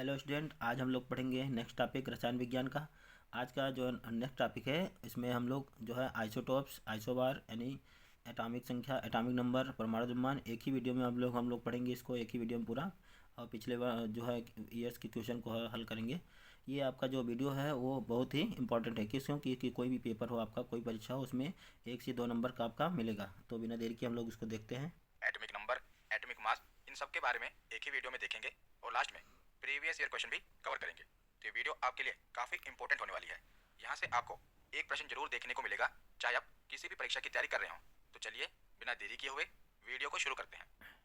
Hello student, आज हम लोग पढ़ेंगे नेक्स्ट टॉपिक रसायन विज्ञान का। आज का जो नेक्स्ट टॉपिक है इसमें हम लोग जो है आइसोटोप्स, आइसोबार यानी एटॉमिक संख्या, एटॉमिक नंबर, परमाणु द्रव्यमान एक ही वीडियो में हम लोग पढ़ेंगे इसको एक ही वीडियो में पूरा। और पिछले बार जो है ईयर्स की क्वेश्चन को हल करेंगे। ये आपका जो वीडियो है वो बहुत ही इंपॉर्टेंट है, क्योंकि कि कोई भी पेपर हो आपका, कोई परीक्षा हो, उसमें 1 से 2 नंबर का आपका मिलेगा। तो बिना देरी के हम लोग इसको देखते हैं। एटॉमिक नंबर, एटॉमिक मास, इन सब के बारे में एक ही वीडियो में देखेंगे और लास्ट में प्रीवियस ईयर क्वेश्चन भी कवर करेंगे। तो ये वीडियो आपके लिए काफी इंपॉर्टेंट होने वाली है। यहाँ से आपको एक प्रश्न जरूर देखने को मिलेगा, चाहे आप किसी भी परीक्षा की तैयारी कर रहे हो। तो चलिए बिना देरी किए हुए वीडियो को शुरू करते हैं।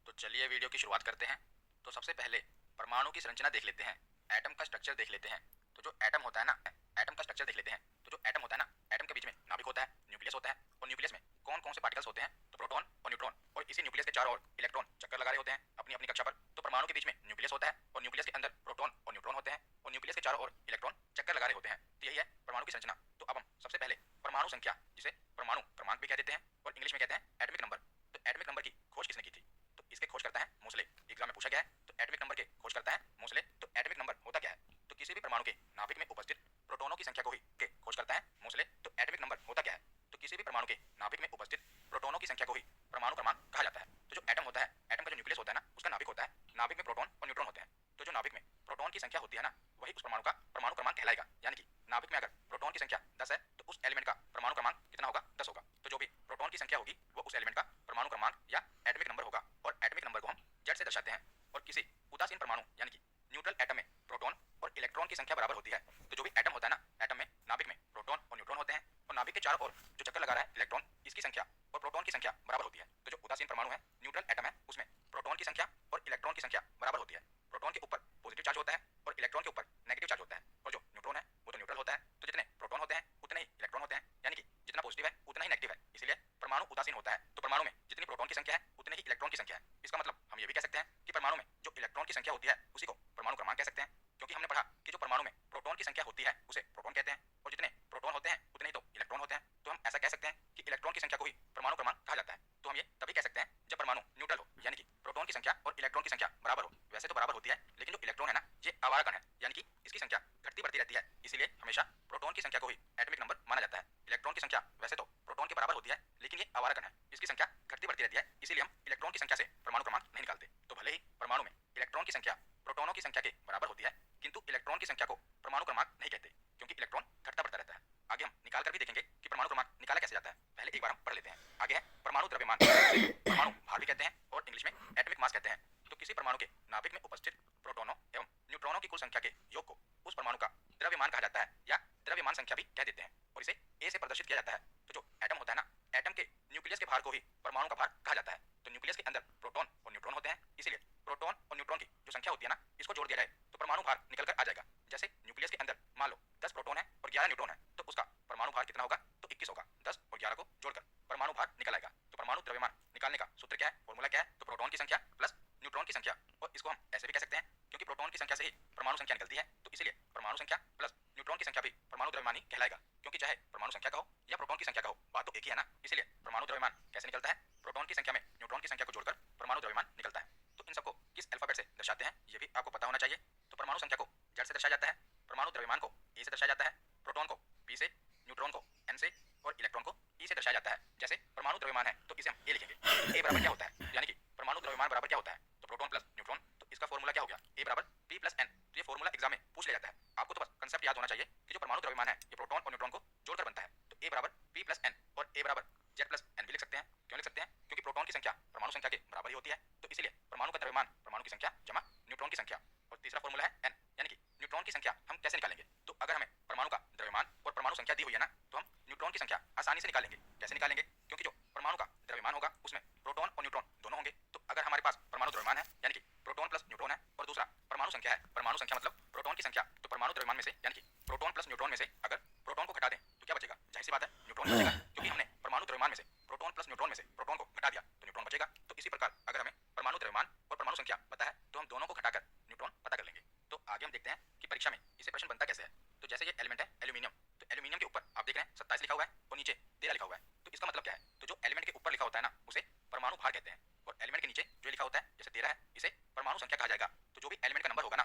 तो चलिए वीडियो की शुरुआत करते हैं। तो सबसे पहले परमाणु की संरचना देख लेते हैं, एटम का स्ट्रक्चर देख लेते हैं। तो जो एटम होता है ना, एटम का स्ट्रक्चर देख लेते हैं। तो जो एटम होता है ना, एटम के बीच में नाभिक होता है, न्यूक्लियस होता है। और न्यूक्लियस में कौन कौन से पार्टिकल्स होते हैं? तो प्रोटॉन और न्यूट्रॉन। और इसी न्यूक्लियस के चारों ओर इलेक्ट्रॉन चक्कर लगा रहे होते हैं अपनी अपनी कक्षा पर। तो परमाणु के बीच में न्यूक्लियस होता है और न्यूक्लियस के अंदर प्रोटॉन और न्यूट्रॉन होते हैं और न्यूक्लियस के चारों ओर इलेक्ट्रॉन चक्कर लगा रहे होते हैं। तो यही है परमाणु की संरचना। तो अब हम सबसे पहले परमाणु संख्या, जिसे परमाणु क्रमांक भी कह देते हैं और इंग्लिश में कहते हैं एटॉमिक नंबर। तो एटॉमिक नंबर की खोज किसने की थी? तो इसके खोज करता है मोसले। एग्जाम में पूछा गया है। तो एटॉमिक नंबर के खोज करता है मोसले। तो एटॉमिक नंबर होता क्या है? तो किसी भी परमाणु के नाभिक में उपस्थित प्रोटॉनों की संख्या को ही के खोज करता है मोसले। तो एटॉमिक नंबर होता क्या है? तो किसी भी परमाणु के नाभिक में उपस्थित प्रोटॉनों की संख्या को ही परमाणु क्रमांक कहा जाता है। तो जो एटम होता है, एटम का जो न्यूक्लियस होता है ना, उसका नाभिक होता है। नाभिक में प्रोटॉन और न्यूट्रॉन होते हैं। तो जो नाभिक में प्रोटॉन की संख्या होती है ना, वही उस परमाणु का परमाणु क्रमांक कहलाएगा। यानी कि नाभिक में अगर प्रोटॉन की संख्या 10 है तो उस एलिमेंट का परमाणु क्रमांक कितना होगा? 10 होगा। तो जो भी प्रोटॉन की संख्या होगी वो उस एलिमेंट का परमाणु क्रमांक या एटॉमिक नंबर होगा। और एटॉमिक नंबर को हम जेड से दर्शाते हैं। और किसी उदासीन परमाणु यानी कि न्यूट्रल एटम में प्रोटॉन और इलेक्ट्रॉन की संख्या बराबर होती है। तो जो भी एटम होता है ना, एटम में नाभिक में प्रोटॉन और न्यूट्रॉन होते हैं और नाभिक के चारों ओर जो चक्कर लगा रहा है इलेक्ट्रॉन, इसकी संख्या और प्रोटॉन की संख्या बराबर होती है। तो जो उदासीन परमाणु है, न्यूट्रल एटम है, उसमें प्रोटॉन की संख्या और इलेक्ट्रॉन की संख्या बराबर होती है। प्रोटॉन के ऊपर पॉजिटिव चार्ज होता है और इलेक्ट्रॉन के ऊपर नेगेटिव चार्ज होता है। और जो न्यूट्रॉन है वो तो न्यूट्रल होता है। तो जितने प्रोटॉन होते हैं उतने ही इलेक्ट्रॉन होते हैं, यानी कि जितना पॉजिटिव है उतना ही नेगेटिव है। इसलिए परमाणु उदासीन होता है। तो परमाणु में जितनी प्रोटॉन की संख्या है उतने ही इलेक्ट्रॉन की संख्या है। इसका मतलब हम ये भी कह सकते हैं कि परमाणु में जो इलेक्ट्रॉन की संख्या होती है उसी को परमाणु क्रमांक कह सकते हैं। क्योंकि हमने पढ़ा कि जो परमाणु में प्रोटॉन की संख्या होती है उसे प्रोटॉन कहते हैं और जितने प्रोटॉन होते हैं उतने ही तो इलेक्ट्रॉन होते हैं। तो हम ऐसा कह सकते हैं कि इलेक्ट्रॉन की संख्या को ही परमाणु क्रमांक कहा जाता है। तो हम ये तभी कह सकते हैं जब परमाणु न्यूट्रल हो, यानी कि प्रोटॉन की संख्या और इलेक्ट्रॉन की संख्या बराबर हो। वैसे तो बराबर होती है, लेकिन जो इलेक्ट्रॉन है ना, ये आवारा कण है, यानी कि इसकी संख्या घटती बढ़ती रहती है। इसीलिए हमेशा प्रोटॉन की संख्या को ही एटॉमिक नंबर माना जाता है। इलेक्ट्रॉन की संख्या वैसे तो प्रोटॉन के बराबर होती है, लेकिन ये आवारा कण है, इसकी संख्या घटती बढ़ती रहती है। इसीलिए हम इलेक्ट्रॉन की संख्या से परमाणु क्रमांक नहीं निकालते। तो भले ही परमाणु में इलेक्ट्रॉन की संख्या प्रोटॉनों की संख्या के बराबर होती है, किंतु इलेक्ट्रॉन की संख्या को परमाणु क्रमांक नहीं कहते, क्योंकि इलेक्ट्रॉन घटता बढ़ता रहता है। आगे हम निकाल कर भी देखेंगे कि परमाणु क्रमांक निकाला कैसे जाता है। पहले एक बार हम पढ़ लेते हैं। आगे है परमाणु द्रव्यमान, जिसे परमाणु भार भी कहते हैं और इंग्लिश में एटॉमिक मास कहते हैं। तो किसी परमाणु के नाभिक में उपस्थित प्रोटॉनों एवं न्यूट्रॉनों की कुल संख्या के योग को उस परमाणु का द्रव्यमान कहा जाता है या द्रव्यमान संख्या भी कह देते हैं। और इसे ए से प्रदर्शित किया जाता है। तो जो एटम होता है ना, एटम के न्यूक्लियस के भार को ही परमाणु का भार कहा जाता है। तो न्यूक्लियस के अंदर प्रोटॉन और न्यूट्रॉन होते हैं, इसीलिए प्रोटॉन और न्यूट्रॉन की जो संख्या होती है ना, इसको जोड़ दिया जाए तो परमाणु भार निकल कर आ जाएगा। जैसे न्यूक्लियस के अंदर मान लो 10 प्रोटॉन है और 11 न्यूट्रॉन है, तो उसका परमाणु भार कितना होगा? तो 21 होगा। 10 और 11 को जोड़कर परमाणु भार निकल आएगा। तो परमाणु द्रव्यमान निकालने का सूत्र क्या है, फॉर्मूला क्या है? तो प्रोटॉन की संख्या प्लस न्यूट्रॉन की संख्या। और इसको हम ऐसे भी कह सकते हैं, क्योंकि प्रोटॉन की संख्या से ही परमाणु संख्या निकलती है, तो इसलिए परमाणु संख्या प्लस न्यूट्रॉन की संख्या भी परमाणु द्रव्यमान ही कहलाएगा। क्योंकि चाहे परमाणु संख्या कहो या प्रोटॉन की संख्या कहो, बात तो एक ही है ना। इसलिए परमाणु द्रव्यमान कैसे निकलता है? प्रोटॉन की संख्या में न्यूट्रॉन की संख्या को जोड़कर परमाणु द्रव्यमान निकलता है। तो इन सबको किस अल्फाबेट से दर्शाते हैं ये भी आपको पता होना चाहिए। तो परमाणु संख्या को जेड से दर्शाया जाता है, परमाणु द्रव्यमान को ए से दर्शाया जाता है, प्रोटॉन को पी से, न्यूट्रॉन को एन से और इलेक्ट्रॉन को ई से दर्शाया जाता है। जैसे परमाणु द्रव्यमान है तो इसे हम ए लिखेंगे। तो ए बराबर क्या होता है, यानी कि परमाणु द्रव्यमान बराबर क्या होता है? तो प्रोटॉन प्लस न्यूट्रॉन। तो इसका फॉर्मूला क्या हो गया? ए बराबर पी प्लस एन। तो ये फॉर्मूला एग्जाम में पूछ लिया जाता है। आपको तो बस कंसेप्ट याद होना चाहिए कि जो परमाणु द्रव्यमान है ये प्रोटॉन और न्यूट्रॉन को जोड़कर बनता है। तो ए बराबर पी प्लस एन और ए बराबर जेड प्लस एन भी लिख सकते हैं। क्यों लिख सकते हैं? क्योंकि प्रोटॉन की संख्या परमाणु संख्या के बराबर ही होती है। तो इसलिए परमाणु का द्रव्यमान परमाणु की संख्या जमा न्यूट्रॉन की संख्या। और तीसरा फॉर्मूला है एन, यानी कि न्यूट्रॉन की संख्या हम कैसे निकालेंगे? तो अगर हमें परमाणु का द्रव्यमान और परमाणु संख्या दी हुई है ना, तो हम न्यूट्रॉन की संख्या आसानी से निकालेंगे। कैसे निकालेंगे? क्योंकि जो परमाणु का द्रव्यमान होगा उसमें प्रोटॉन और न्यूट्रॉन दोनों होंगे। तो अगर हमारे पास परमाणु द्रव्यमान है, यानी कि प्रोटॉन प्लस न्यूट्रॉन है, और दूसरा परमाणु संख्या है, परमाणु संख्या मतलब प्रोटॉन की संख्या, तो परमाणु द्रव्यमान में से यानी कि प्रोटॉन प्लस न्यूट्रॉन में से अगर प्रोटॉन को घटा दें तो क्या बचेगा? जाहिर सी बात है न्यूट्रॉन ही बचेगा, क्योंकि हमने परमाणु द्रव्यमान में से प्रोटॉन प्लस न्यूट्रॉन में से प्रोटॉन को घटा दिया तो न्यूट्रॉन बचेगा। तो इसी प्रकार अगर हमें परमाणु द्रव्यमान और परमाणु संख्या पता है तो हम दोनों को घटाकर न्यूट्रॉन पता कर लेंगे। तो आगे हम देखते हैं कि परीक्षा में इसे प्रश्न बनता कैसे है। तो जैसे ये एलिमेंट है एल्यूमिनियम, तो एल्यूमिनियम के ऊपर आप देख रहे हैं 27 लिखा हुआ है और नीचे 13 लिखा हुआ है। तो इसका मतलब क्या है? तो जो एलिमेंट के ऊपर लिखा होता है ना उसे परमाणु भार कहते हैं, और एलिमेंट के नीचे जो लिखा होता है जैसे 13 है इसे परमाणु संख्या कहा जाएगा। तो जो भी एलिमेंट का नंबर होगा ना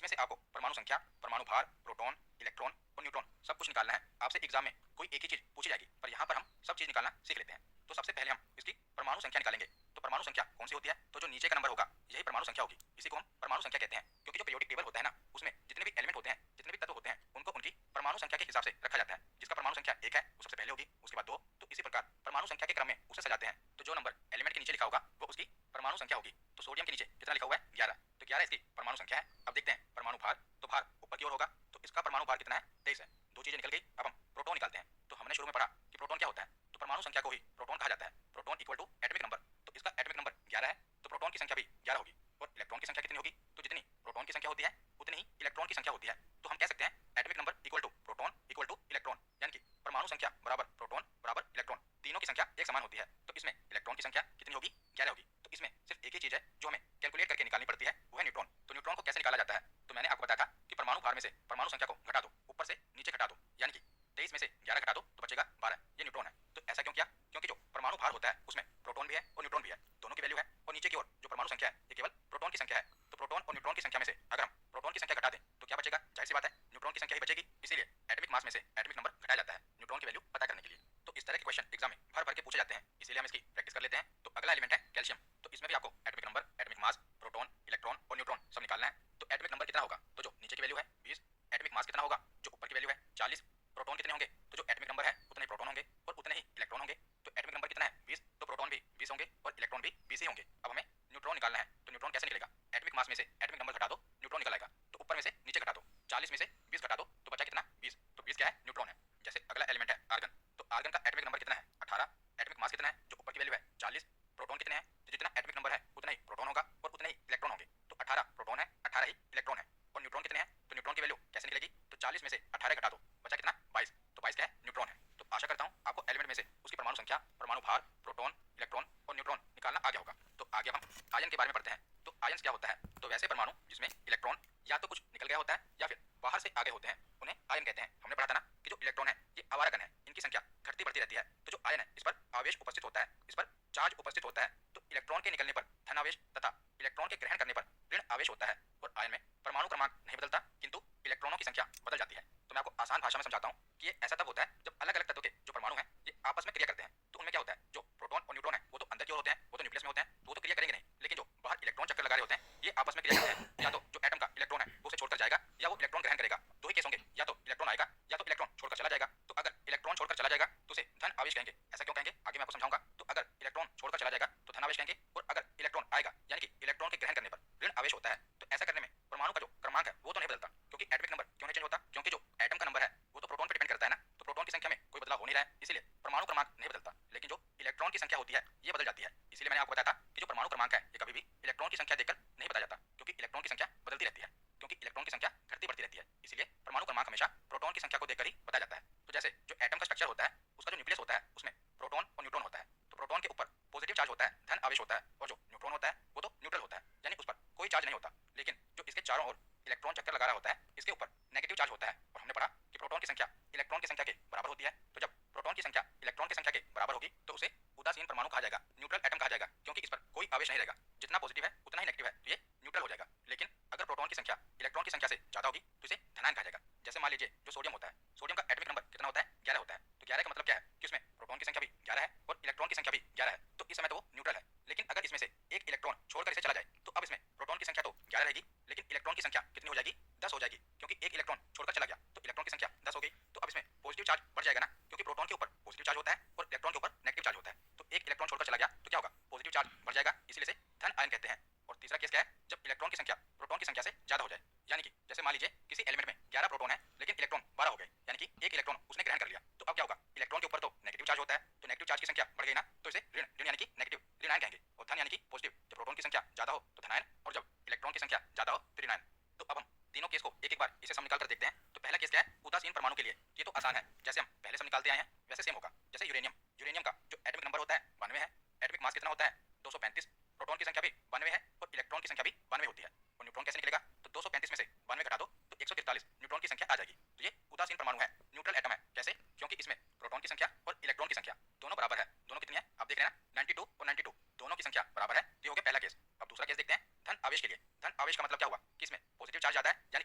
आपको परमाणु संख्या, परमाणु भार, प्रोटॉन, इलेक्ट्रॉन और न्यूट्रॉन सब कुछ निकालना है। आपसे एग्जाम में कोई एक ही चीज पूछी जाएगी, पर यहाँ पर हम सब चीज निकालना सीख लेते हैं। तो सबसे पहले हम इसकी परमाणु संख्या निकालेंगे। तो परमाणु संख्या कौन सी होती है? तो जो नीचे का नंबर होगा यही परमाणु संख्या होगी। इसी को हम परमाणु संख्या कहते हैं, क्योंकि जो पीरियोडिक टेबल होता है ना, उसमें जितने भी एलिमेंट होते हैं, जितने भी तत्व होते हैं, उनको उनकी परमाणु संख्या के हिसाब से रखा जाता है। जिसका परमाणु संख्या 1 है वो सबसे पहले होगी, उसके बाद 2, तो इसी प्रकार परमाणु संख्या के क्रम में उसे सजाते हैं। तो जो नंबर एलिमेंट के नीचे लिखा होगा वो उसकी परमाणु संख्या होगी। तो सोडियम के नीचे कितना लिखा हुआ है? 11, तो 11 इसकी परमाणु संख्या है। अब देखते हैं परमाणु भार। तो भार ऊपर की ओर होगा, तो इसका परमाणु भार कितना है? 23 है। दो चीजें निकल गई। अब हम प्रोटॉन निकालते हैं। तो हमने शुरू में पढ़ा कि प्रोटॉन क्या होता है, तो परमाणु संख्या को ही प्रोटॉन कहा जाता है। Proton equal to atomic number, तो इसका एटॉमिक नंबर 11 है, तो प्रोटॉन की संख्या भी 11 होगी। और इलेक्ट्रॉन की संख्या कितनी होगी? तो जितनी प्रोटॉन की संख्या होती है उतनी ही इलेक्ट्रॉन की संख्या होती है। तो हम कह सकते हैं atomic number equal to proton equal to electron, यानी कि परमाणु संख्या बराबर प्रोटॉन बराबर इलेक्ट्रॉन, तीनों की संख्या एक समान होती है। तो इसमें इलेक्ट्रॉन की संख्या कितनी होगी? 11 होगी। तो इसमें सिर्फ एक ही चीज है जो हमें कैलकुलेट करके निकालनी पड़ती है, वो है न्यूट्रॉन। तो न्यूट्रॉन को कैसे निकाला जाता है? तो मैंने आपको बताया था कि परमाणु भार में से परमाणु संख्या को घटा दो, ऊपर से नीचे घटा दो, यानी कि 23 में से 11 घटा दो तो बचेगा 12, ये न्यूट्रॉन है। तो ऐसा क्यों किया? क्योंकि जो परमाणु भार होता है उसमें प्रोटॉन भी है और न्यूट्रॉन भी है, दोनों की वैल्यू है। और नीचे की ओर जो परमाणु संख्या है ये केवल प्रोटॉन की संख्या है। तो प्रोटॉन और न्यूट्रॉन की संख्या में से अगर हम प्रोटॉन की संख्या घटा दें तो क्या बचेगा? जाहिर सी बात है न्यूट्रॉन की संख्या ही बचेगी। इसीलिए एटॉमिक मास में से एटॉमिक नंबर घटाया जाता है न्यूट्रॉन की वैल्यू पता करने के लिए। तो इस तरह के क्वेश्चन एग्जाम में भर भर के पूछे जाते हैं, इसीलिए हम इसकी प्रैक्टिस कर लेते हैं। तो अगला एलिमेंट है कैल्शियम। तो इसमें भी आपको atomic number, atomic mass, proton, electron और न्यूट्रॉन सब निकालना है। तो एटॉमिक नंबर कितना होगा? तो जो नीचे की वैल्यू है 20, एटॉमिक मास कितना होगा? जो ऊपर की वैल्यू है 40, प्रोटॉन कितने होंगे? तो जो एटॉमिक नंबर है उतने प्रोटॉन होंगे और उतने ही इलेक्ट्रॉन होंगे। तो एटॉमिक नंबर कितना है? 20, तो प्रोटॉन भी 20 होंगे और इलेक्ट्रॉन भी 20 ही होंगे। अब हमें न्यूट्रॉन निकालना है। तो न्यूट्रॉन कैसे निकलेगा? एटॉमिक मास में से एटॉमिक नंबर घटा दो, न्यूट्रॉन निकल आएगा। तो ऊपर में से नीचे घटा दो, 40 में से 20 घटा दो तो बचा कितना? 20, तो 20 क्या है? न्यूट्रॉन है। जैसे अगला एलिमेंट है आर्गन। तो आर्गन का एटॉमिक नंबर कितना है? 18, एटॉमिक मास कितना है? जो ऊपर की वैल्यू है 40, प्रोटॉन कितने हैं? तो जितना एटॉमिक नंबर है उतना ही प्रोटॉन होगा और उतने ही इलेक्ट्रॉन होंगे। तो 18 प्रोटॉन है, 18 ही इलेक्ट्रॉन है। और न्यूट्रॉन कितने हैं? तो न्यूट्रॉन की वैल्यू कैसे निकलेगी? तो 40 में से 18 घटा दो, बचा कितना? 22, तो 22 क्या है? न्यूट्रॉन है। तो आशा करता हूँ आपको एलिमेंट में से उसकी परमाणु संख्या, परमाणु भार, प्रोटॉन, इलेक्ट्रॉन और न्यूट्रॉन निकालना आ गया होगा। तो आगे हम आयन के बारे में पढ़ते हैं। तो आयन क्या होता है? तो वैसे परमाणु जिसमें इलेक्ट्रॉन या तो कुछ निकल गया होता है या फिर बाहर से आगे होते हैं उन्हें आयन कहते हैं। हमने पढ़ा था ना कि जो इलेक्ट्रॉन है ये आवारा कण है, इनकी संख्या घटती बढ़ती रहती है। तो जो आयन है इस पर आवेश उपस्थित होता है, इस पर चार्ज उपस्थित होता है। तो इलेक्ट्रॉन के निकलने पर धन आवेश तथा इलेक्ट्रॉन के ग्रहण करने पर ऋण आवेश होता है। और आयन में परमाणु क्रमांक नहीं बदलता, किंतु इलेक्ट्रॉनों की संख्या बदल जाती है। तो मैं आपको आसान भाषा में समझाता हूँ कि ये ऐसा तब होता है जब अलग अलग तत्व के जो परमाणु हैं ये आपस में क्रिया करते हैं। तो उनमें क्या होता है? जो प्रोटॉन और न्यूट्रॉन है वो तो अंदर की ओर होते हैं, वो तो न्यूक्लियस में होते हैं, तो वो तो क्रिया करेंगे नहीं। लेकिन जो बाहर इलेक्ट्रॉन चक्कर लगा रहे होते हैं ये आपस में क्रिया करते हैं। या तो जो एटम का इलेक्ट्रॉन है वो उसे छोड़कर जाएगा या वो इलेक्ट्रॉन ग्रहण करेगा। दो ही केस होंगे, या तो इलेक्ट्रॉन आएगा या तो इलेक्ट्रॉन छोड़कर चला जाएगा। तो अगर इलेक्ट्रॉन छोड़कर चला जाएगा तो उसे धन आवेश कहेंगे। ऐसा क्यों कहेंगे आगे मैं आपको समझाऊंगा। तो अगर इलेक्ट्रॉन छोड़कर चला जाएगा तो धन आवेश कहेंगे, और अगर इलेक्ट्रॉन आएगा यानी कि इलेक्ट्रॉन के ग्रहण करने पर ऋण आवेश होता है। तो ऐसा करने में परमाणु का जो क्रमांक है वो तो नहीं बदलता, क्योंकि एटॉमिक नंबर क्यों नहीं चेंज होता? क्योंकि जो एटम का नंबर है वो तो प्रोटॉन पर डिपेंड करता है ना, तो प्रोटॉन की संख्या में कोई बदलाव हो नहीं रहा है, इसीलिए परमाणु क्रमांक नहीं बदलता। लेकिन जो इलेक्ट्रॉन की संख्या होती है ये बदल जाती है। इसीलिए मैंने आपको बताया था कि जो परमाणु क्रमांक है ये कभी भी इलेक्ट्रॉन की संख्या देखकर नहीं बताया जाता, क्योंकि इलेक्ट्रॉन की संख्या बदलती रहती है, क्योंकि इलेक्ट्रॉन की संख्या घटती बढ़ती रहती है। इसीलिए परमाणु क्रमांक हमेशा प्रोटॉन की संख्या को देखकर ही बताया जाता है। तो जैसे जो एटम का स्ट्रक्चर होता है उसका जो न्यूक्लियस होता है उसमें प्रोटॉन और न्यूट्रॉन होता है। तो प्रोटॉन के ऊपर पॉजिटिव चार्ज होता है, धन आवेश होता है, और जो न्यूट्रॉन होता है वो तो न्यूट्रल होता है, यानी उस पर कोई चार्ज नहीं होता। लेकिन जो इसके चारों ओर इलेक्ट्रॉन चक्कर लगा रहा होता है इसके ऊपर नेगेटिव चार्ज होता है। और हमने पढ़ा कि प्रोटॉन की संख्या इलेक्ट्रॉन की संख्या के बराबर होती है। तो जब प्रोटॉन की संख्या इलेक्ट्रॉन की संख्या के बराबर होगी तो उसे उदासीन परमाणु कहा जाएगा, न्यूट्रल एटम कहा जाएगा, क्योंकि इस पर कोई आवेश नहीं रहेगा। जितना पॉजिटिव है उतना ही नेगेटिव है, तो ये न्यूट्रल हो जाएगा। लेकिन अगर प्रोटॉन की संख्या इलेक्ट्रॉन की संख्या से ज्यादा होगी तो इसे धनायन कहा जाएगा। जैसे मान लीजिए जो सोडियम होता है, सोडियम का एटॉमिक नंबर कितना होता है? 11 होता है। तो 11 का मतलब क्या है कि उसमें प्रोटॉन की संख्या भी 11 है और इलेक्ट्रॉन की संख्या भी 11 है। तो इस समय तो वो न्यूट्रल है। लेकिन अगर इसमें से एक इलेक्ट्रॉन छोड़कर इसे चला जाए तो अब इसमें प्रोटॉन की संख्या तो 11 रहेगी, लेकिन इलेक्ट्रॉन की संख्या कितनी हो जाएगी? 10 हो जाएगी, क्योंकि एक इलेक्ट्रॉन छोड़कर चला गया तो इलेक्ट्रॉन की संख्या 10 हो गई। तो अब इसमें पॉजिटिव चार्ज बढ़ जाएगा ना, क्योंकि प्रोटॉन के ऊपर पॉजिटिव चार्ज होता है और इलेक्ट्रॉन के ऊपर नेगेटिव चार्ज होता है। तो एक इलेक्ट्रॉन छोड़कर चला गया तो क्या होगा? पॉजिटिव चार्ज बढ़ जाएगा, इसीलिए इसे धन आयन कहते हैं। और तीसरा केस क्या है? जब इलेक्ट्रॉन की संख्या प्रोटॉन की संख्या से ज्यादा हो जाए, यानी कि जैसे मान लीजिए किसी एलिमेंट में 11 प्रोटॉन है लेकिन इलेक्ट्रॉन 12 हो गए, यानी कि एक इलेक्ट्रॉन उसने ग्रहण कर लिया। तो अब क्या होगा? इलेक्ट्रॉन के ऊपर तो नेगेटिव चार्ज होता है, तो नेगेटिव चार्ज की संख्या बढ़ गई ना, तो इसे ऋण ऋण यानी कि नेगेटिव ऋणायन कहेंगे, और धन यानी कि पॉजिटिव। जब प्रोटॉन की संख्या ज्यादा हो तो धनायन, और जब इलेक्ट्रॉन की संख्या ज्यादा हो तो ऋणायन। तो अब हम तीनों केस को एक एक बार इसे सम निकाल कर देखते हैं। तो पहला केस क्या है? उदासीन परमाणु के लिए ये तो आसान है, जैसे हम पहले सम निकालते आए हैं वैसे सेम होगा। जैसे यूरेनियम, यूरेनियम का जो एटॉमिक नंबर होता है 92 है, एटॉमिक मास कितना होता है? 235, प्रोटॉन की संख्या भी 92 है और इलेक्ट्रॉन की संख्या भी 92 होती है। और न्यूट्रॉन कैसे निकलेगा? तो 235 में से 92 घटा दो तो 143 न्यूट्रॉन की संख्या आ जाएगी। तो ये उदासीन परमाणु है, न्यूट्रल एटम है। कैसे? क्योंकि इसमें प्रोटॉन की संख्या और इलेक्ट्रॉन की संख्या दोनों बराबर है। दोनों कितनी है आप देख रहे हैं ना, 92 और 92 दोनों की संख्या बराबर है। ये हो गया पहला केस। अब दूसरा केस देखते हैं धन आवेश के लिए। धन आवेश का मतलब क्या हुआ कि इसमें पॉजिटिव चार्ज चार्ज ज़्यादा है यानी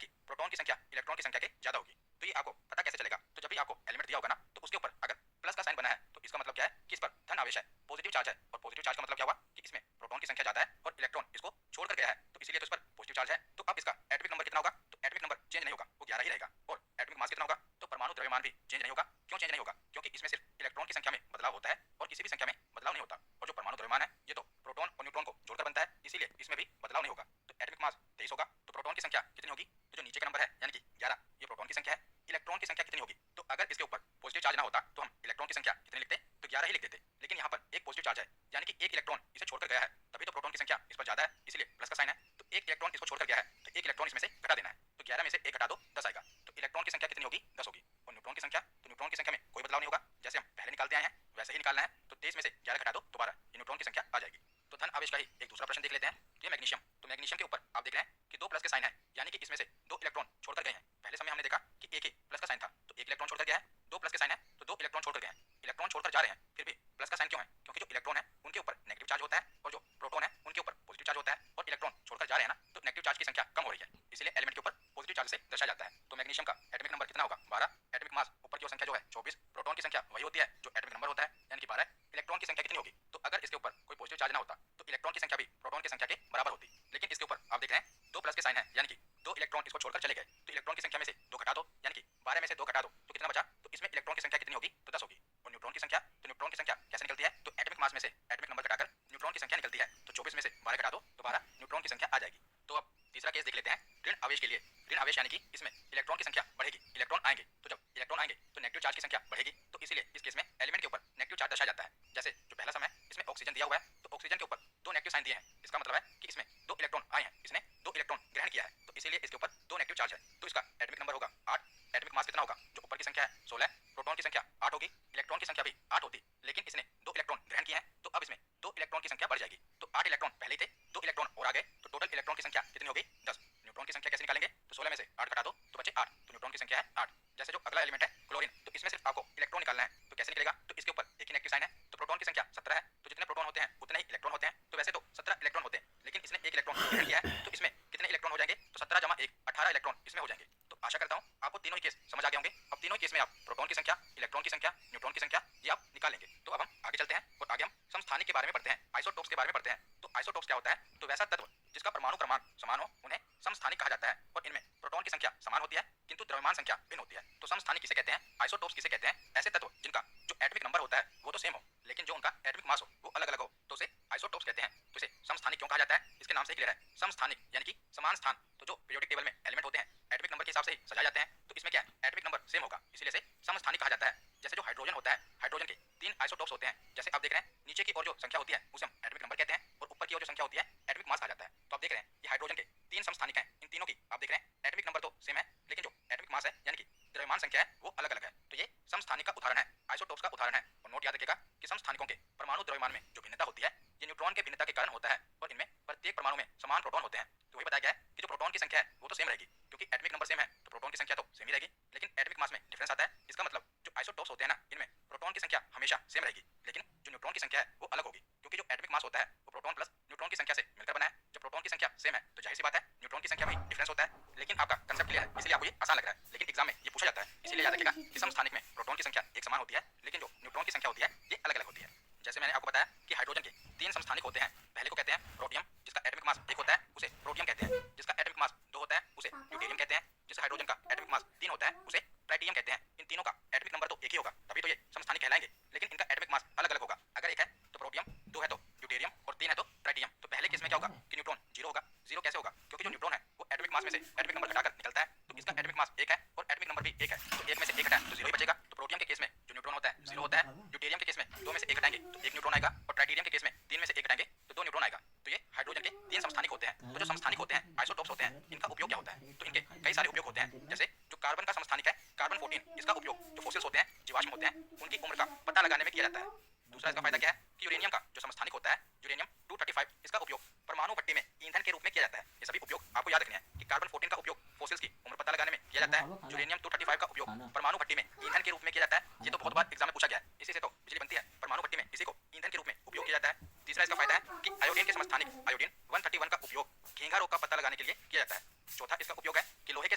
कि प्रोटॉन की संख्या इलेक्ट्रॉन की संख्या के ज़्यादा होगी। तो ये आपको पता कैसे चलेगा? तो जब भी आपको एलिमेंट दिया होगा ना, तो उसके ऊपर अगर प्लस का साइन बना है तो इसका मतलब क्या है कि इस पर धन आवेश है, पॉजिटिव चार्ज है। और पॉजिटिव चार्ज का मतलब क्या हुआ कि इसमें प्रोटॉन की संख्या ज़्यादा है और इलेक्ट्रॉन इसको छोड़कर गया है, तो इसीलिए तो इस पर पॉजिटिव चार्ज है। तो अब इसका एटॉमिक नंबर कितना होगा? तो एटॉमिक नंबर चेंज नहीं होगा, वो 11 ही रहेगा। और एटॉमिक मास कितना होगा? तो परमाणु द्रव्यमान भी चेंज नहीं होगा। क्यों चेंज नहीं होगा? क्योंकि इसमें सिर्फ इलेक्ट्रॉन की संख्या में बदलाव होता है और किसी भी संख्या में बदलाव नहीं होता। और जो परमाणु द्रव्यमान है ये तो प्रोटॉन और न्यूट्रॉन को जोड़कर बनता है, इसीलिए इसमें भी बदलाव नहीं होगा। तो एटॉमिक मास 23 होगा। तो प्रोटॉन की संख्या कितनी होगी? तो जो नीचे का नंबर है यानी कि 11, ये प्रोटॉन की संख्या है। इलेक्ट्रॉन की संख्या कितनी होगी? तो अगर इसके ऊपर पॉजिटिव चार्ज ना होता तो हम इलेक्ट्रॉन की संख्या कितनी लिखते? तो 11 ही लिख देते। लेकिन यहाँ पर एक पॉजिटिव चार्ज है यानी कि एक इलेक्ट्रॉन इसे छोड़कर गया है, तभी तो प्रोटॉन की संख्या इस पर ज्यादा है, इसलिए प्लस का साइन है। तो एक इलेक्ट्रॉन इसको छोड़कर गया है तो एक इलेक्ट्रॉन इसमें से घटा देना है। तो 11 में से 1 घटा दो 10 आएगा। तो इलेक्ट्रॉन की संख्या कितनी होगी? 10 होगी। और न्यूट्रॉन की संख्या? तो न्यूट्रॉन की संख्या में कोई बदलाव नहीं होगा, जैसे हम पहले निकालते आए हैं वैसे ही निकालना है। तो 23 में से 11 घटा दो तो 12, ये न्यूट्रॉन की संख्या आ जाएगी। तो धन आवेश का ही एक दूसरा प्रश्न देख लेते हैं। ये मैग्नीशियम, तो मैग्नीशियम के ऊपर आप देख रहे हैं कि 2 प्लस के साइन है यानी कि इसमें से 2 इलेक्ट्रॉन छोड़कर गए हैं। पहले समय हमने देखा कि एक ही प्लस का साइन था, तो एक इलेक्ट्रॉन छोड़कर गया है। 2 प्लस के साइन है तो 2 इलेक्ट्रॉन छोड़कर गए हैं। इलेक्ट्रॉन छोड़कर जा रहे हैं फिर भी प्लस का साइन क्यों है? क्योंकि जो इलेक्ट्रॉन है उनके ऊपर नेगेटिव चार्ज होता है और जो प्रोटॉन है उनके ऊपर पॉजिटिव चार्ज होता है। और इलेक्ट्रॉन छोड़कर जा रहे हैं ना, तो नेगेटिव चार्ज की संख्या कम हो रही है, इसलिए एलिमेंट के ऊपर पॉजिटिव चार्ज से दर्शाया जाता है। तो मैग्नीशियम का एटॉमिक नंबर कितना होगा? 12। एटॉमिक मास ऊपर की संख्या जो है 24। प्रोटॉन की संख्या वही होती है जो एटॉमिक नंबर होता है यानी कि 12। इलेक्ट्रॉन की संख्या कितनी होगी? तो अगर इसके ऊपर कोई पॉजिटिव चार्ज ना होता तो इलेक्ट्रॉन की संख्या भी प्रोटॉन की संख्या के बराबर होती। लेकिन इसके ऊपर आप देख रहे हैं 2 प्लस के साइन है यानी कि 2 इलेक्ट्रॉन इसको छोड़कर चले गए। तो इलेक्ट्रॉन की संख्या में से 2 घटा दो यानी कि 12 में से 2 घटा दो तो कितना बचा? तो इसमें इलेक्ट्रॉन की संख्या कितनी होगी? तो 10 होगी। और न्यूट्रॉन की संख्या? तो न्यूट्रॉन की संख्या कैसे निकलती है? तो एटॉमिक मास में से एटॉमिक नंबर घटाकर न्यूट्रॉन की संख्या निकलती है। तो 24 में से 12 घटा दो तो 12 न्यूट्रॉन की संख्या आ जाएगी। तो अब तीसरा केस देख लेते हैं ऋण आवेश के लिए। ऋण आवेश यानी कि इसमें इलेक्ट्रॉन की संख्या बढ़ेगी, इलेक्ट्रॉन आएंगे। तो जब इलेक्ट्रॉन आएंगे तो नेगेटिव चार्ज की संख्या बढ़ेगी, तो इसलिए इस केस में एलिमेंट के ऊपर नेगेटिव चार्ज दर्शाया जाता है। जैसे जो पहला सम है इसमें ऑक्सीजन दिया हुआ है, तो ऑक्सीजन के ऊपर 2 नेगेटिव साइन दिए हैं। इसका मतलब है कि इसमें 2 इलेक्ट्रॉन आए हैं, इसने 2 इलेक्ट्रॉन ग्रहण किया है, तो इसीलिए इसके ऊपर 2 नेगेटिव चार्ज है। तो इसका एटॉमिक नंबर होगा 8। एटॉमिक मास कितना होगा? जो ऊपर की संख्या है 16, प्रोटॉन की संख्या 8 होगी, इलेक्ट्रॉन की संख्या भी 8 होती, लेकिन इसने 2 इलेक्ट्रॉन ग्रहण किए हैं, तो अब इसमें 2 इलेक्ट्रॉन की संख्या बढ़ जाएगी। तो 8 इलेक्ट्रॉन पहले ही थे, 2 इलेक्ट्रॉन और आ गए, तो टोटल इलेक्ट्रॉन की संख्या कितनी होगी? 10। न्यूट्रॉन की संख्या कैसे निकालेंगे? तो 16 में से 8 घटा दो तो बचे 8, तो न्यूट्रॉन की संख्या है 8। जैसे जो अगला एलिमेंट है क्लोरीन, तो इसमें सिर्फ आपको इलेक्ट्रॉन निकालना है, तो कैसे निकलेगा? तो इसके ऊपर एक ही नेगेटिव साइन है, तो प्रोटॉन की संख्या 17 है, तो जितने प्रोटॉन होते हैं उतने ही इलेक्ट्रॉन होते हैं। तो वैसे तो 17 इलेक्ट्रॉन होते हैं, लेकिन इसने एक इलेक्ट्रॉन ग्रहण किया है, तो इसमें कितने इलेक्ट्रॉन हो जाएंगे? तो 17 जमा 1 18 इलेक्ट्रॉन इसमें हो जाएंगे। तो आशा करता हूँ आपको तीनों ही केस समझ आ गए होंगे। अब तीनों ही केस में आप प्रोटॉन की संख्या, इलेक्ट्रॉन की संख्या, न्यूट्रॉन की संख्या ये आप निकाल लेंगे। तो अब हम आगे चलते हैं और आगे हम समस्थानिक के बारे में पढ़ते हैं, आइसोटोप्स के बारे में पढ़ते हैं। तो आइसोटोप्स क्या होता है? तो वैसा तत्व जिसका परमाणु क्रमांक समान हो उन्हें समस्थानिक कहा जाता है। और इनमें प्रोटॉन की संख्या समान होती है किंतु द्रव्यमान संख्या भिन्न होती है। तो समस्थानिक किसे कहते हैं? आइसोटोप्स किसे कहते हैं? ऐसे तत्व जिनका जो एटॉमिक नंबर होता है वो तो सेम हो, लेकिन जो उनका एटॉमिक मास हो वो अलग अलग हो, तो उसे आइसोटोप्स कहते हैं। तो इसे समस्थानिक क्यों कहा जाता है? इसके नाम से ही क्लियर है, समस्थानिक यानी कि समान स्थान। तो जो पीरियोडिक टेबल में एलिमेंट होते हैं एटॉमिक नंबर के हिसाब से ही सजाए जाते हैं, तो इसमें क्या है? एटॉमिक नंबर सेम होगा, इसीलिए इसे समस्थानिक कहा जाता है। जैसे जो हाइड्रोजन होता है, हाइड्रोजन के 3 आइसोटोप्स होते हैं। जैसे आप देख रहे हैं नीचे की ओर जो संख्या होती है उसे हम एटॉमिक नंबर कहते हैं, और ऊपर की ओर जो संख्या होती है एटॉमिक मास कहा जाता है। तो आप देख रहे हैं ये हाइड्रोजन के 3 समस्थानिक हैं, इन तीनों की आप देख रहे हैं एटॉमिक नंबर तो सेम है, लेकिन जो एटॉमिक मास है यानी कि द्रव्यमान संख्या है वो अलग अलग है। तो ये समस्थानिक का उदाहरण है, आइसोटोप्स का उदाहरण है। और नोट याद रखिएगा कि समस्थानिकों के परमाणु द्रव्यमान में जो भिन्नता होती है ये न्यूट्रॉन के भिन्नता के कारण होता है, और इनमें प्रत्येक परमाणु में समान प्रोटॉन होते हैं। तो वही बताया गया है कि जो प्रोटॉन की संख्या है वो तो सेम रहेगी, क्योंकि एटॉमिक नंबर सेम है तो प्रोटॉन की संख्या तो सेम ही रहेगी, लेकिन एटॉमिक मास में डिफरेंस आता है। इसका मतलब जो आइसोटोप्स होते हैं ना इनमें प्रोटॉन की संख्या हमेशा सेम रहेगी, लेकिन जो न्यूट्रॉन की संख्या है वो अलग होगी, क्योंकि जो एटॉमिक मास होता है वो प्रोटॉन प्लस न्यूट्रॉन की संख्या से मिलकर बना है। जब प्रोटॉन की संख्या सेम है तो जाहिर सी बात है न्यूट्रॉन की संख्या में डिफरेंस होता है। लेकिन आपका कंसेप्ट क्लियर है, इसलिए आपको ये आसान लग रहा है, लेकिन एग्जाम में ये पूछा जाता है, इसलिए याद रखिएगा कि समस्थानिक में प्रोटॉन की संख्या एक समान होती है, लेकिन जो न्यूट्रॉन की संख्या होती है ये अलग अलग होती है। जैसे मैंने आपको बताया कि हाइड्रोजन के 3 समस्थानिक होते हैं। पहले को कहते हैं प्रोटियम, जिसका एटॉमिक मास 1 होता है उसे प्रोटियम कहते हैं। जिसका एटॉमिक मास 2 होता है उसे ड्यूटेरियम कहते हैं। जिस हाइड्रोजन का एटॉमिक मास 3 होता है उसे ट्राइटियम कहते हैं। इन तीनों का एटॉमिक नंबर तो एक ही होगा, तभी तो ये समस्थानिक कहलाएंगे, लेकिन इनका एटॉमिक मास अलग अलग होगा। अगर एक है तो प्रोटियम, 2 है तो ड्यूटेरियम और 3 है तो ट्राइटियम। तो पहले केस में क्या होगा कि न्यूट्रॉन 0 होगा। 0 कैसे होगा? क्योंकि जो न्यूट्रॉन है वो एटॉमिक मास में से एटॉमिक नंबर घटाकर निकलता है, तो इसका एटॉमिक मास 1 है और एटॉमिक नंबर भी 1 है, तो 1 में से 1 घटाएं तो 0 ही बचेगा। तो प्रोटियम के केस में जो न्यूट्रॉन होता है 0 होता है, ड्यूटेरियम के केस में 2 में से 1 घटाएंगे तो 1 न्यूट्रॉन आएगा, और ट्राइटेरियम के केस में 3 में से 1 घटाएंगे तो 2 न्यूट्रॉन आएगा। तो ये हाइड्रोजन के 3 समस्थानिक होते हैं। तो जो समस्थानिक होते हैं आइसोटोप्स होते हैं, इनका उपयोग क्या होता है? तो इनके कई सारे उपयोग होते हैं। जैसे जो कार्बन का समस्थानिक है कार्बन 14, इसका उपयोग जो फोसिल्स होते हैं, जीवाश्म होते हैं, उनकी उम्र का पता लगाने में किया जाता है। दूसरा इसका फायदा क्या है कि यूरेनियम का जो समस्थानिक होता है यूरेनियम 235, इसका उपयोग परमाणु भट्टी में ईंधन के रूप में किया जाता है। ये सभी उपयोग आपको याद रखने हैं कि कार्बन 14 का उपयोग फोसिल्स की उम्र पता लगाने में किया जाता है, यूरेनियम 235 का उपयोग परमाणु भट्टी में ईंधन के रूप में किया जाता है। ये तो बहुत बार एग्जाम में पूछा गया है, इसी से तो बिजली बनती है, परमाणु भट्टी में इसी को ईंधन के रूप में उपयोग किया जाता है। तीसरा इसका फायदा है कि आयोडीन के समस्थानिक आयोडीन 131 का उपयोग घेंघा रोग का पता लगाने के लिए किया जाता है। चौथा इसका उपयोग है लोहे के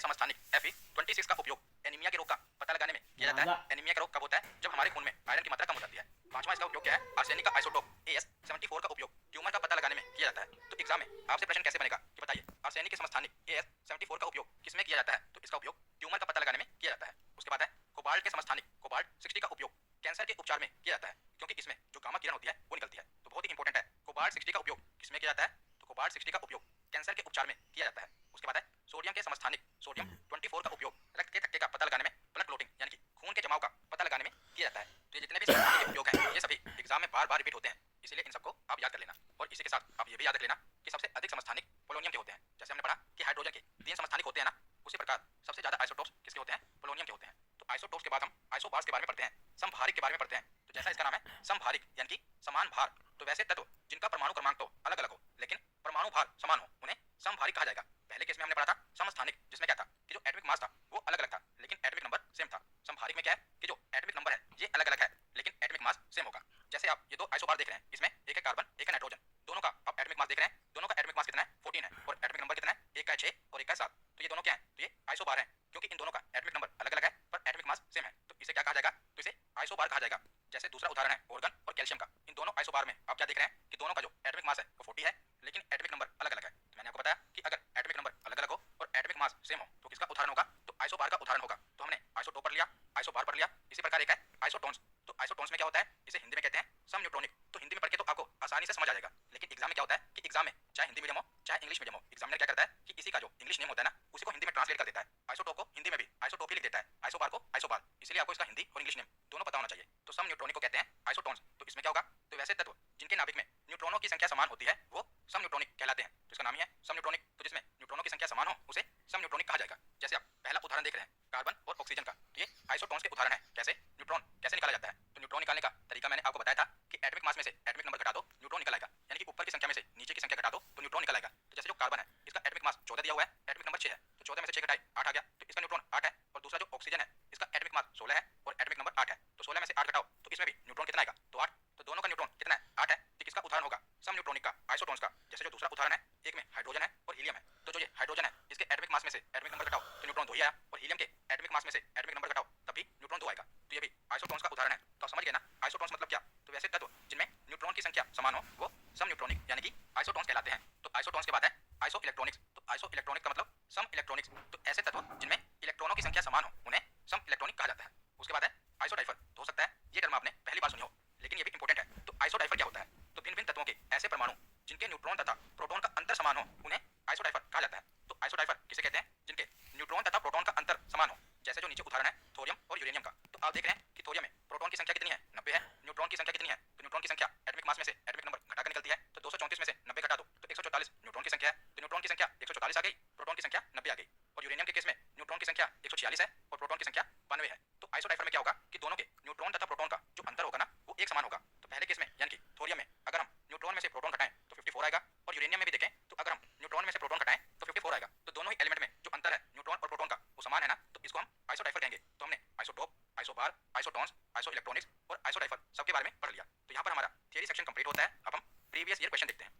समस्थानिक Fe26 का उपयोग एनीमिया के रोग का पता लगाने में किया जाता है। एनीमिया का रोग कब होता है? जब हमारे खून में आयरन की मात्रा कम हो जाती है। पांचवा इसका उपयोग क्या है? आर्सेनिक का आइसोटोप As74 का उपयोग ट्यूमर का पता लगाने में किया जाता है। तो एग्जाम में आपसे प्रश्न कैसे बनेगा कि बताइए आर्सेनिक के समस्थानिक As74 का उपयोग किसमें किया जाता है? तो इसका उपयोग ट्यूमर का पता लगाने में किया जाता है। उसके बाद है कोबाल्ट के समस्थानिक कोबाल्ट 60 का उपयोग कैंसर के उपचार में किया जाता है, क्योंकि इसमें जो गामा किरण होती है वो निकलती है। तो बहुत ही इंपॉर्टेंट है, कोबाल्ट 60 का उपयोग किसमें किया जाता है? तो कोबाल्ट 60 का उपयोग कैंसर के उपचार में किया जाता है। उसके बाद है सोडियम के समस्थानिक सोडियम 24 का उपयोग रक्त के थक्के का पता लगाने में, ब्लड क्लोटिंग यानी कि खून के जमाव का पता लगाने में किया जाता है। तो ये जितने भी समस्थानिक उपयोग हैं ये सभी एग्जाम में बार बार रिपीट होते हैं, इसीलिए इन सबको आप याद कर लेना। और इसी के साथ आप ये भी याद रख लेना कि सबसे अधिक समस्थानिक पोलोनियम के होते हैं। जैसे हमने पढ़ा कि हाइड्रोजन के 3 समस्थानिक होते हैं ना, उसी प्रकार सबसे ज्यादा आइसोटोप्स किसके होते हैं? पोलोनियम के होते हैं। तो आइसोटोप्स के बाद हम आइसोबार्स के बारे में पढ़ते हैं, समभारिक के बारे में पढ़ते हैं। तो जैसा इसका नाम है समभारिक यानी कि समान भार, तो वैसे तत्व जिनका परमाणु क्रमांक तो अलग अलग हो लेकिन परमाणु भार समान हो उन्हें समभारिक कहा जाएगा। पहले केस में हमने पढ़ा था समस्थानिक, जिसमें क्या था कि जो एटॉमिक मास था वो अलग अलग था लेकिन एटॉमिक नंबर सेम था। समभारिक में क्या है कि जो एटॉमिक नंबर है ये अलग अलग है लेकिन एटॉमिक मास सेम होगा। जैसे आप ये दो आइसोबार देख रहे हैं, इसमें एक है कार्बन एक है नाइट्रोजन, दोनों का आप एटॉमिक मास देख रहे हैं, दोनों का एटॉमिक मास कितना है? 14 है। और एटॉमिक नंबर कितना है? एक का 6 और एक का 7। तो ये दोनों क्या है? तो ये आइसोबार है, क्योंकि इन दोनों का एटॉमिक नंबर अलग अलग है पर एटॉमिक मास सेम है। तो इसे क्या कहा जाएगा? तो इसे आइसोबार कहा जाएगा। जैसे दूसरा उदाहरण है ऑर्गन और कैल्शियम का। इन दोनों आइसोबार में आप क्या देख रहे हैं कि दोनों का जो एटॉमिक मास है वो 40 है लेकिन एटॉमिक नंबर अलग अलग है। तो मैंने आपको बताया कि अगर एटॉमिक नंबर अलग अलग हो और एटॉमिक मास सेम हो तो किसका उदाहरण होगा? तो आइसोबार का उदाहरण होगा। तो हमने आइसोटोप पढ़ लिया, आइसोबार पढ़ लिया। इसी प्रकार एक है आइसोटोन्स। तो आइसोटोन्स में क्या होता है? इसे हिंदी में कहते हैं समन्यूट्रॉनिक। तो हिंदी में पढ़ के तो आपको आसानी से समझ आ जाएगा, लेकिन एग्जाम में क्या होता है कि एग्जाम में चाहे हिंदी मीडियम हो चाहे इंग्लिश मीडियम हो, एग्जामिनर क्या करता है कि इसी का जो इंग्लिश नेम होता है ना उसी को हिंदी में ट्रांसलेट कर देता है। आइसोटोप को हिंदी में भी आइसोटोप ही लिख देता है, आइसोबार को आइसोबार। इसलिए आपको इसका हिंदी और इंग्लिश नेम दोनों पता होना चाहिए। तो समन्यूट्रॉनिक को कहते हैं आइसोटोन्स। तो इसमें क्या होगा? तो वैसे तत्व जिनके नाभिक में न्यूट्रॉनों की संख्या समान होती है वो समन्यूट्रॉनिक कहलाते हैं। तो इसका नाम ही है समन्यूट्रॉनिक। तो जिसमें न्यूट्रॉनों की संख्या समान हो उसे समन्यूट्रॉनिक कहा जाएगा। जैसे आप पहला उदाहरण देख रहे हैं कार्बन और ऑक्सीजन का, तो ये आइसोटोन्स के उदाहरण है। कैसे न्यूट्रॉन कैसे निकाला जाता है? तो न्यूट्रॉन निकालने का तरीका मैंने आपको बताया था कि एटॉमिक मास में से एटॉमिक नंबर घटा दो न्यूट्रॉन निकल आएगा, यानी कि ऊपर की संख्या में से नीचे की संख्या घटा दो तो न्यूट्रॉन निकल आएगा। तो जैसे जो कार्बन है इसका एटॉमिक मास 14 दिया हुआ है, एटॉमिक नंबर 6 है, तो 14 में से 6 घटाए 8 आ गया, तो इसका न्यूट्रॉन 8 है। और दूसरा जो ऑक्सीजन है इसका एटॉमिक मास 16 है और एटॉमिक नंबर 8 है, तो 16 में से 8 घटाओ तो इसमें भी न्यूट्रॉन कितना आएगा? तो 8। तो दोनों का न्यूट्रॉन कितना है? 8 है। तो किसका उदाहरण होगा? समन्यूट्रॉनिक का, आइसोटोन्स का। जैसे जो दूसरा उदाहरण है एक में हाइड्रोजन है और हीलियम है, तो जो ये हाइड्रोजन है इसके एटॉमिक मास में से एटॉमिक नंबर घटाओ तो न्यूट्रॉन 2 ही आया, और हीलियम के एटॉमिक मास में से एटॉमिक नंबर घटाओ तब भी न्यूट्रॉन 2 आएगा। तो ये भी आइसोटोन्स का उदाहरण है। तो आप समझ गए ना आइसोटोन्स मतलब क्या? तो वैसे तत्व जिनमें न्यूट्रॉन की संख्या समान हो वो समन्यूट्रॉनिक यानी कि आइसोटोन्स कहलाते हैं। तो आइसोटोन्स के बाद है आइसो इलेक्ट्रॉनिक्स। तो आइसो इलेक्ट्रॉनिक का मतलब सम इलेक्ट्रॉनिक्स। तो ऐसे तत्व जिनमें इलेक्ट्रॉनों की संख्या समान हो उन्हें सम इलेक्ट्रॉनिक कहा जाता है। उसके बाद है आइसोडाइफर। तो हो सकता है ये टर्म आपने पहली बार सुनी हो लेकिन ये भी इंपॉर्टेंट है। तो आइसोडाइफर क्या होता है? तो भिन्न भिन्न तत्वों के ऐसे परमाणु जिनके न्यूट्रॉन तथा प्रोटॉन का अंतर समान हो उन्हें आइसोडाइफर कहा जाता है। तो आइसोडाइफर किसे कहते हैं? जिनके न्यूट्रॉन तथा प्रोटॉन का अंतर समान हो। जैसे जो नीचे उदाहरण है थोरियम और यूरेनियम का। तो आप देख रहे हैं कि थोरियम में प्रोटॉन की संख्या कितनी है? 90 है। न्यूट्रॉन की संख्या कितनी है? तो न्यूट्रॉन की संख्या एटॉमिक मास में से एटॉमिक नंबर घटाकर निकलती है, तो 234 में से 90 घटा दो तो 144 न्यूट्रॉन की संख्या है। तो न्यूट्रॉन की संख्या 144 आ गई, प्रोटॉन की संख्या 90 आ गई। और यूरेनियम के केस में न्यूट्रॉन की संख्या 146 है और प्रोटॉन की संख्या 92 है। तो आइसोडाइफर में क्या होगा कि दोनों के न्यूट्रॉन तथा प्रोटॉन का जो अंतर होगा ना वो एक समान होगा। तो पहले केस में यानी कि थोरियम में अगर हम न्यूट्रॉन में से प्रोटॉन घटाएं तो 54 आएगा, और यूरेनियम में भी देखें तो अगर हम न्यूट्रॉन में से प्रोटॉन घटाएं तो 54 आएगा। तो दोनों ही एलिमेंट में जो अंतर है न्यूट्रॉन और प्रोटॉन का वो समान है ना, तो इसको हम आइसोडाइफर कहेंगे। तो हमने isotope, isobar, isotones, iso electronics और आइसोडाइफर सबके बारे में पढ़ लिया। तो यहाँ पर हमारा थियरी सेक्शन कंप्लीट होता है। अब हम प्रीवियस ईयर क्वेश्चन देखते हैं।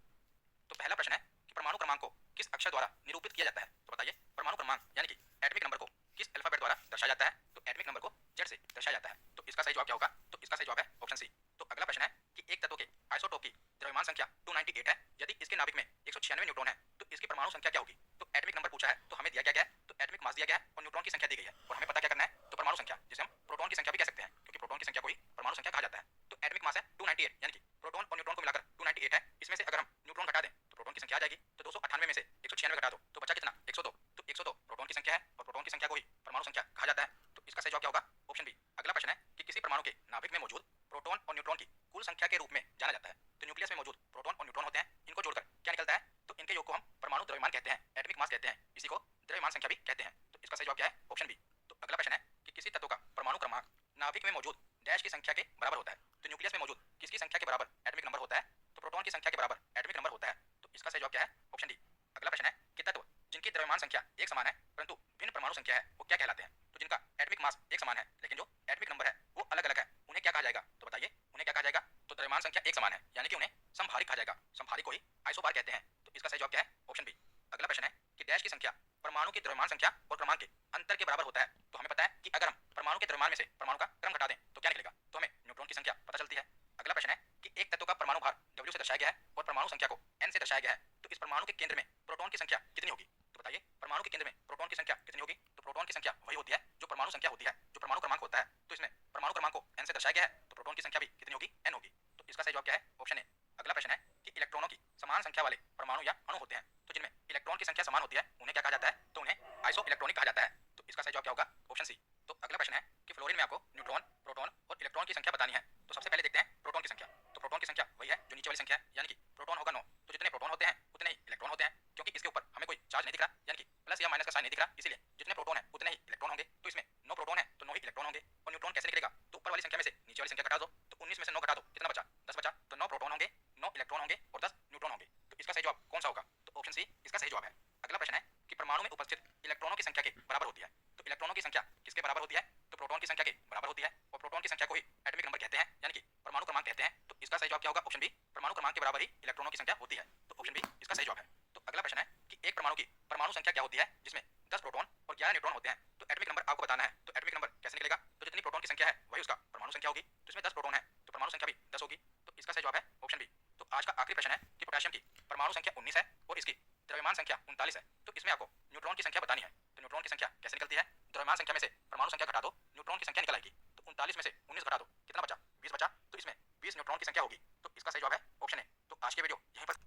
तो पहला प्रश्न है कि परमाणु क्रमांक को किस अक्षर द्वारा निरूपित किया जाता है? तो बताइए परमाणु क्रमांक यानी कि एटॉमिक नंबर को किस अल्फाबेट द्वारा दर्शाया जाता है? तो एटॉमिक नंबर को Z से दर्शाया जाता है। तो इसका सही जवाब क्या होगा? तो इसका सही जवाब है ऑप्शन सी। तो अगला प्रश्न है कि एक तत्व के आइसोटोप की द्रव्यमान संख्या 298 है, यदि इसके नाभिक में 196 न्यूट्रॉन है तो इसकी परमाणु संख्या क्या होगी? तो एटॉमिक नंबर पूछा है तो हमें दिया क्या है? तो एटॉमिक मास दिया गया है और न्यूट्रॉन की संख्या दी गई है, और हमें पता क्या करना है? तो परमाणु संख्या, जिसे हम प्रोटॉन की संख्या भी कह सकते हैं क्योंकि प्रोटॉन की संख्या को ही परमाणु संख्या कहा जाता है। तो एटॉमिक मास है 298 यानी कि प्रोटॉन और न्यूट्रॉन को मिलाकर 298 है। इसमें से अगर हम न्यूट्रॉन घटा दें तो प्रोटॉन की संख्या आ जाएगी। तो 298 में से 196 घटा दो तो बचा कितना? 102। तो 102 प्रोटॉन की संख्या है और प्रोटॉन की संख्या को ही परमाणु संख्या कहा जाता है। तो इसका सही जवाब क्या होगा? Option B. अगला प्रश्न है कि किसी परमाणु के नाभिक में मौजूद प्रोटॉन और न्यूट्रॉन की कुल संख्या के रूप में जाना जाता है। तो न्यूक्लियस में मौजूद प्रोटॉन और न्यूट्रॉन होते हैं, इनको जोड़कर क्या निकलता है? तो इनके योग को हम परमाणु द्रव्यमान कहते हैं, एटॉमिक मास कहते हैं, इसी को द्रव्यमान संख्या भी कहते हैं। तो इसका सही जवाब क्या है? Option B. तो अगला प्रश्न है कि किसी तत्व का परमाणु क्रमांक नाभिक में मौजूद डैश की संख्या के बराबर होता है। तो न्यूक्लियस में मौजूद किसकी संख्या के बराबर एटॉमिक नंबर होता है? तो प्रोटॉन की संख्या के बराबर एटॉमिक नंबर होता है। तो इसका सही जवाब क्या है? Option D. अगला प्रश्न है कि तत्व जिनकी द्रव्यमान संख्या एक समान है परंतु भिन्न परमाणु संख्या है वो क्या कहलाते हैं? तो जिनका एटॉमिक मास एक समान है लेकिन जो एटॉमिक नंबर है वो अलग अलग है उन्हें क्या कहा जाएगा? तो बताइए उन्हें क्या कहा जाएगा? तो द्रव्यमान संख्या एक समान है यानी कि उन्हें समभारिक कहा जाएगा। समभारिक को ही आइसोबार कहते हैं। तो इसका सही जवाब क्या है? Option B. अगला प्रश्न है कि डैश की संख्या परमाणु की द्रव्यमान संख्या और क्रमांक के अंतर के बराबर होता है। तो हमें पता है कि अगर हम परमाणु के द्रव्यमान में से परमाणु का क्रम घटा दें तो क्या निकलेगा, तो हमें न्यूट्रॉन की संख्या पता चलती है। अगला प्रश्न है कि एक तत्व का परमाणु भार W से दर्शाया गया है और परमाणु संख्या को N से दर्शाया गया है, तो इस परमाणु के केंद्र में प्रोटॉन की संख्या कितनी होगी। तो बताइए परमाणु के केंद्र में प्रोटॉन की संख्या कितनी होगी। तो प्रोटॉन की संख्या वही होती है जो परमाणु संख्या होती है, जो परमाणु क्रमांक होता है। तो इसमें परमाणु क्रमांक को N से दर्शाया गया है, तो प्रोटॉन की संख्या भी कितनी होगी, N होगी। तो इसका सही जवाब क्या है, ऑप्शन ए। अगला प्रश्न है कि इलेक्ट्रॉनों की समान संख्या वाले परमाणु या अणु होते हैं, तो जिनमें इलेक्ट्रॉन की संख्या समान होती है उन्हें क्या कहा जाता है, तो उन्हें आइसो इलेक्ट्रॉनिक कहा जाता है। तो इसका सही जवाब क्या होगा, ऑप्शन सी। तो अगला प्रश्न है कि फ्लोरीन में आपको न्यूट्रॉन, प्रोटॉन और इलेक्ट्रॉन की संख्या बतानी है। तो सबसे पहले देखते हैं प्रोटॉन की संख्या। तो प्रोटॉन की संख्या वही है जो नीचे वाली संख्या है, यानी कि प्रोटॉन होगा 9। तो जितने प्रोटॉन होते हैं उतने ही इलेक्ट्रॉन होते हैं, क्योंकि इसके ऊपर हमें कोई चार्ज नहीं दिख रहा, यानी कि प्लस या माइनस का साइन नहीं दिख रहा, इसीलिए जितने प्रोटॉन है उतने ही इलेक्ट्रॉन होंगे। तो इसमें 9 प्रोटॉन है तो 9 ही इलेक्ट्रॉन होंगे। और न्यूट्रॉन कैसे निकलेगा, तो ऊपर वाली संख्या में से नीचे वाली संख्या घटा दो, तो 19 में से 9 घटा दो, कितना बचा, 10 बचा। तो 9 प्रोटॉन होंगे, 9 इलेक्ट्रॉन होंगे और 10 न्यूट्रॉन होंगे। तो इसका सही जवाब कौन सा होगा, तो ऑप्शन सी इसका सही जवाब है। अगला प्रश्न है कि परमाणु में उपस्थित इलेक्ट्रॉनों की संख्या के बराबर होती है। तो इलेक्ट्रॉनों की संख्या किसके बराबर होती है, तो प्रोटॉन की संख्या के बराबर होती है। और प्रोटॉन की संख्या को ही एटॉमिक नंबर कहते हैं, यानी कि परमाणु क्रमांक कहते हैं। तो इसका सही जवाब क्या होगा, ऑप्शन बी, परमाणु क्रमांक के बराबर ही इलेक्ट्रॉनों की संख्या होती है। तो ऑप्शन बी इसका सही जवाब है। तो अगला प्रश्न है कि एक परमाणु की परमाणु संख्या क्या होती है जिसमें 10 प्रोटॉन और 11 न्यूट्रॉन होते हैं। तो एटॉमिक नंबर आपको बताना है। तो एटॉमिक नंबर कैसे निकलेगा, तो जितनी प्रोटॉन की संख्या है वही उसका परमाणु संख्या होगी। तो इसमें 10 प्रोटॉन है तो परमाणु संख्या भी 10 होगी। तो इसका सही जवाब है ऑप्शन बी। तो आज का आखिरी प्रश्न है कि पोटेशियम की परमाणु संख्या 19 है और इसकी द्रव्यमान संख्या 39 है। तो इसमें आपको न्यूट्रॉन की संख्या बतानी है। तो न्यूट्रॉन की संख्या कैसे निकलती है, द्रव्यमान संख्या में से परमाणु संख्या घटा दो, न्यूट्रॉन की संख्या निकल आएगी। तो 39 में से 19 घटा दो, कितना बचा, 20 बचा। तो इसमें 20 न्यूट्रॉन की संख्या होगी। तो इसका सही जवाब है ऑप्शन ए। तो आज की वीडियो यहीं पर।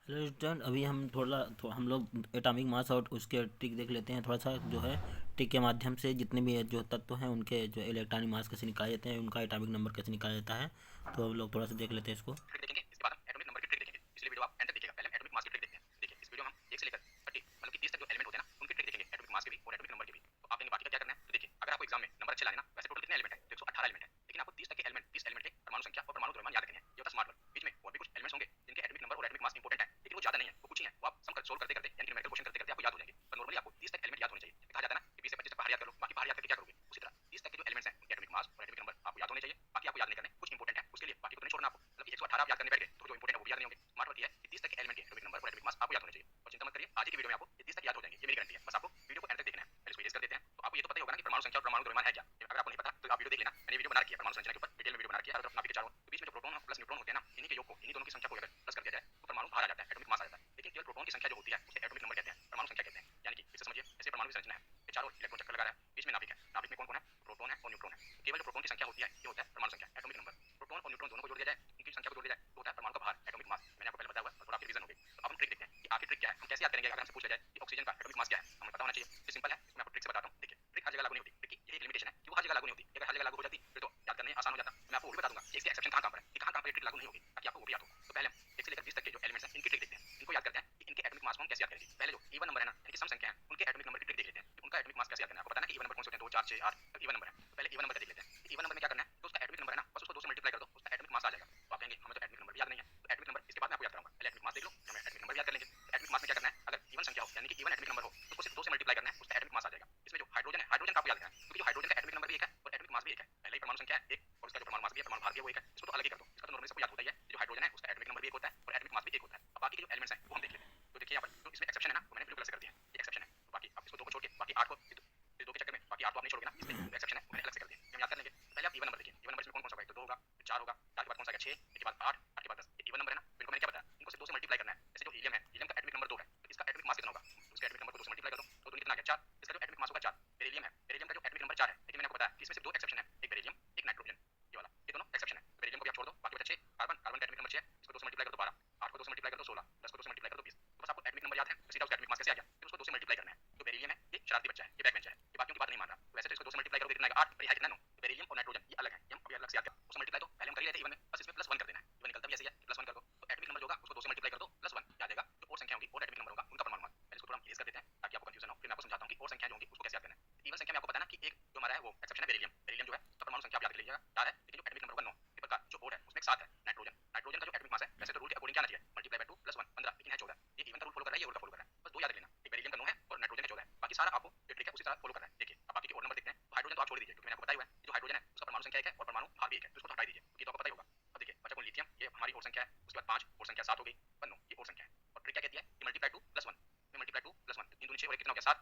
हेलो स्टूडेंट, अभी हम लोग एटॉमिक मास और उसके ट्रिक देख लेते हैं थोड़ा सा। जो है ट्रिक के माध्यम से जितने भी जो तत्व हैं उनके जो इलेक्ट्रॉनिक मास कैसे निकाले जाते हैं, उनका एटॉमिक नंबर कैसे निकाला जाता है, तो हम लोग थोड़ा सा देख लेते हैं इसको। ट्रिक देखेंगे, इसके बाद हम एटॉमिक नंबर की ट्रिक देखेंगे, इसलिए वीडियो आप एंड तक देखिएगा। पहले एटॉमिक मास की ट्रिक देखते हैं। देखिए इस वीडियो में हम 1 से लेकर 30 मतलब कि 30 तक जो एलिमेंट होते हैं ना उनकी ट्रिक देखेंगे, एटॉमिक मास के भी और एटॉमिक नंबर के भी। तो आप देंगे बाकी का क्या करना है। तो देखिए अगर आपको एग्जाम में नंबर अच्छे लाने ना, वैसे टोटल कितने एलिमेंट है, 118 एलिमेंट है, लेकिन आपको 30 तक के एलिमेंट, 30 एलिमेंट के परमाणु संख्या और परमाणु द्रव्यमान याद रखने हैं। ये होता है स्मार्ट वर्क। बीच में और भी कुछ एलिमेंट्स होंगे जिनके एटॉमिक नंबर और एटॉमिक मास इंपॉर्टेंट है, लेकिन वो ज्यादा नहीं है, वो कुछ ही है। वो आप सम सोल्व करते करते यानी कि न्यूमेरिकल क्वेश्चन करते करते आपको याद हो जाएंगे। पर नॉर्मली आपको 30 तक एलिमेंट याद होने चाहिए। कहा जाता है ना कि 20 से 25 तक बाहर याद कर लो, बाकी बाहर याद करके क्या करोगे। उसी तरह 30 तक के जो एलिमेंट्स हैं उनके एटॉमिक मास और एटॉमिक नंबर आपको याद होने चाहिए। बाकी आपको याद नहीं करने, कुछ इंपॉर्टेंट है उसके लिए, बाकी को तो नहीं छोड़ना आपको। मतलब कि 118 आप याद करने बैठ गए तो जो इंपॉर्टेंट है वो भी याद नहीं होंगे। स्मार्ट वर्क ये है कि 30 तक के एलिमेंट के एटॉमिक नंबर और एटॉमिक मास आपको याद होने चाहिए। और चिंता मत करिए, आज की वीडियो में आपको 30 तक याद हो जाएंगे, ये मेरी गारंटी है। बस आपको वीडियो को एंड तक देखना है। पहले इसको इरेज कर देते हैं। तो आपको ये तो पता ही होगा ना कि परमाणु संख्या और परमाणु द्रव्यमान है क्या। अगर आपको नहीं पता तो आप वीडियो देख लेना, मैंने वीडियो बना रखी है परमाणु संरचना के ऊपर, डिटेल में वीडियो बना रखी है। हर तरफ नाभिक के चारों तो बीच में जो प्रोटॉन प्लस न्यूट्रॉन होते हैं ना, इन्हीं के योग को, इन्हीं दोनों की संख्या को अगर प्लस कर दिया जाए तो परमाणु भार आ जाता है, एटॉमिक मास आ जाता है। लेकिन केवल प्रोटॉन की संख्या जो होती है उसे एटॉमिक नंबर कहते हैं, परमाणु संख्या कहते हैं। यानी कि इसे समझिए जैसे परमाणु की संरचना है, ये चारों इलेक्ट्रॉन चक्कर लगा रहा है, बीच में नाभिक है, नाभिक में कौन कौन है, प्रोटॉन है और न्यूट्रॉन है। तो केवल जो प्रोटॉन की संख्या होती है ये होता है परमाणु संख्या, एटॉमिक नंबर। प्रोटॉन और न्यूट्रॉन दोनों को जोड़ दिया जाए, उनकी संख्या को जोड़ दिया जाए तो होता है परमाणु का भार, एटॉमिक मास। मैंने आपको पहले बताया हुआ है और थोड़ा आपकी रिवीजन हो गई। तो अब हम ट्रिक देखते हैं कि आखिर ट्रिक क्या है, हम कैसे याद करेंगे। अगर हमसे पूछा जाए कि ऑक्सीजन का एटॉमिक मास क्या है, हमें पता होना चाहिए। ये सिंपल है, इसमें आपको ट्रिक से बताता हूं। देखिए ट्रिक हर जगह लागू नहीं होती, ट्रिक की यही लिमिटेशन है कि वो हर जगह लागू नहीं होती। अगर हर जगह लागू हो जाती फिर तो याद करने आसान हो जाता। मैं आपको वो भी बता दूंगा कि इसके एक्सेप्शन कहां पर है, कि कहां पर ये ट्रिक लागू नहीं होगी, ताकि आपको वो भी याद हो। तो पहले हम 1 से लेकर 20 तक के जो एलिमेंट्स हैं इनकी ट्रिक देखते हैं, इनको याद करते हैं कि इनके एटॉमिक मास को हम कैसे याद करेंगे। पहले जो इवन नंबर है ना, यानी कि सम संख्या है, उनके एटॉमिक नंबर की ट्रिक देख लेते हैं कि उनका एटॉमिक मास कैसे याद करना है। आपको पता है ना कि इवन नंबर कौन से होते हैं, 2 4 6 8 इवन नंबर है। तो पहले इवन नंबर का देख लेते हैं। इवन नंबर में क्या करना है, तो उसका एटॉमिक नंबर है ना, बस उसको 2 से मल्टीप्लाई कर दो, उसका एटॉमिक मास आ जाएगा। तो आप कहेंगे हमें तो एटॉमिक नंबर भी याद नहीं है। तो एटॉमिक नंबर इसके बाद मैं आपको याद कराऊंगा, पहले एटॉमिक मास देख लो, हमें एटॉमिक नंबर भी याद कर लेंगे। तो एटॉमिक मास में क्या करना है, अगर इवन संख्या हो यानी कि इवन एटॉमिक नंबर हो तो उसको सिर्फ 2 से मल्टीप्लाई करना है, उसका एटॉमिक मास आ जाएगा। इसमें जो हाइड्रोजन है, हाइड्रोजन का आपको याद रखना है, क्योंकि जो हाइड्रोजन का एटॉमिक नंबर भी एक है और एटॉमिक मास भी एक है। पहले ही परमाणु संख्या है एक और उसका जो परमाणु मास भी है, परमाणु भार भी है वो एक है। इसको तो अलग ही कर दो, इसका तो नॉर्मली सबको याद होता ही है। जो हाइड्रोजन है उसका एटॉमिक नंबर भी एक होता है और एटॉमिक मास भी एक होता है। अब बाकी के जो एलिमेंट्स हैं वो हम देख लेते हैं। तो देखिए यहाँ पर तो इसमें एक्सेप्शन है ना, तो मैंने ब्लू कलर से कर दिया है, ये एक्सेप्शन है। तो बाकी आप इसको 2 को छोड़ के बाकी 8 को, इस 2 के चक्कर में बाकी 8 को आप नहीं छोड़ोगे ना, इसमें एक्सेप्शन है वो मैंने अलग से कर दिया। हम याद कर लेंगे। पहले आप इवन नंबर देखिए, इवन नंबर इसमें कौन कौन सा होगा, एक तो 2 होगा, फिर 4 होगा, 4 के बाद कौन सा आएगा 6, इसके बाद 8, 8 के बाद 10। ये इवन नंबर है ना, इनको मैंने क्या बताया, इनको सिर्फ 2 से मल्टीप्लाई करना है। जैसे जो हीलियम है, हीलियम का एटॉमिक नंबर 2 है, तो इसका एटॉमिक मास कितना होगा, उसके एटॉमिक नंबर को 2 से मल्टीप्लाई कर दो तो कितना आ गया 4, इसका जो एटॉमिक मास होगा 4। बेरिलियम है, बेरिलियम का जो एटॉमिक नंबर 4 है, लेकिन मैंने आपको बताया कि इसमें सिर्फ 2 एक्सेप्शन है, एक बेरिलियम एक नाइट्रोजन, ये वाला, ये दोनों एक्सेप्शन है। तो बेरिलियम को भी आप छोड़ दो, बाकी बचा 6। कार्बन, कार्बन का एटॉमिक नंबर 6 है, इसको 2 से मल्टीप्लाई कर दो 12, 8 को 2 से मल्टीप्लाई कर दो 16, 10 को 2 से मल्टीप्लाई कर दो 20। तो बस आपको एटॉमिक नंबर याद है तो सीधा उसका एटॉमिक मास कैसे आ गया, फिर उसको 2 से मल्टीप्लाई करना है। तो बेरिलियम है ये शरारती बच्चा है, ये बैक बेंचर है, ये बाकियों की बात नहीं मान रहा। वैसे तो इसको 2 से मल्टीप्लाई करोगे कितना आएगा 8, पर ये है कितना 9। तो बेरिलियम और नाइट्रोजन ये अलग है, ये हम अभी अलग से याद कर 2 से मल्टीप्लाई। तो पहले हम कर ही रहे थे इवन में, बस इसमें +1 कर देना है। इवन निकलता भी ऐसे ही है, +1 कर दो तो एटॉमिक नंबर जो होगा उसको 2 से मल्टीप्लाई कर दो +1 याद आएगा। जो और संख्या होगी और एटॉमिक नंबर होगा उनका परमाणु मान। पहले इसको थोड़ा हम इरेज कर देते हैं ताकि आपको कंफ्यूजन ना हो, फिर मैं आपको समझाता हूं कि और संख्या जो होंगी उसको कैसे याद करना है। इवन संख्या में आपको पता है ना कि एक जो हमारा है वो एक्सेप्शन है बेरिलियम, बेरिलियम जो है तो परमाणु संख्या आप याद कर लीजिएगा 4 है, लेकिन जो एटॉमिक नंबर होगा 9। इस प्रकार जो और है उसमें 7 है। नाइट्रोजन, नाइट्रोजन का जो एटॉमिक मास है वैसे तो रूल के अकॉर्डिंग क्या आना चाहिए, मल्टीप्लाई बाय 2 +1 15, लेकिन है 14। ये इवन का रूल फॉलो कर रहा है, ये और का फॉलो कर रहा है, बस 2 याद रख लेना। एक बेरिलियम का 9 है और नाइट्रोजन का 14 है, बाकी सारा आपको जो ट्रिक है उसी तरह फॉलो करना है। देखिए अब बाकी के और नंबर देखते हैं। तो हाइड्रोजन तो आप छोड़ दीजिए, क्योंकि मैंने आपको बताया हुआ है जो हाइड्रोजन है उसका परमाणु संख्या 1 है और परमाणु भार भी 1 है, तो इसको तो हटा दीजिए क्योंकि तो आपको पता ही होगा। अब देखिए बचा कौन, लिथियम, ये हमारी और संख्या है, उसके बाद 5 और संख्या 7 हो गई, 9 ये और संख्या है। और ट्रिक क्या कहती है कि मल्टीप्लाई 2 +1 में मल्टीप्लाई 2 +1 3 दूनी 6 और 1 कितना हो गया 7,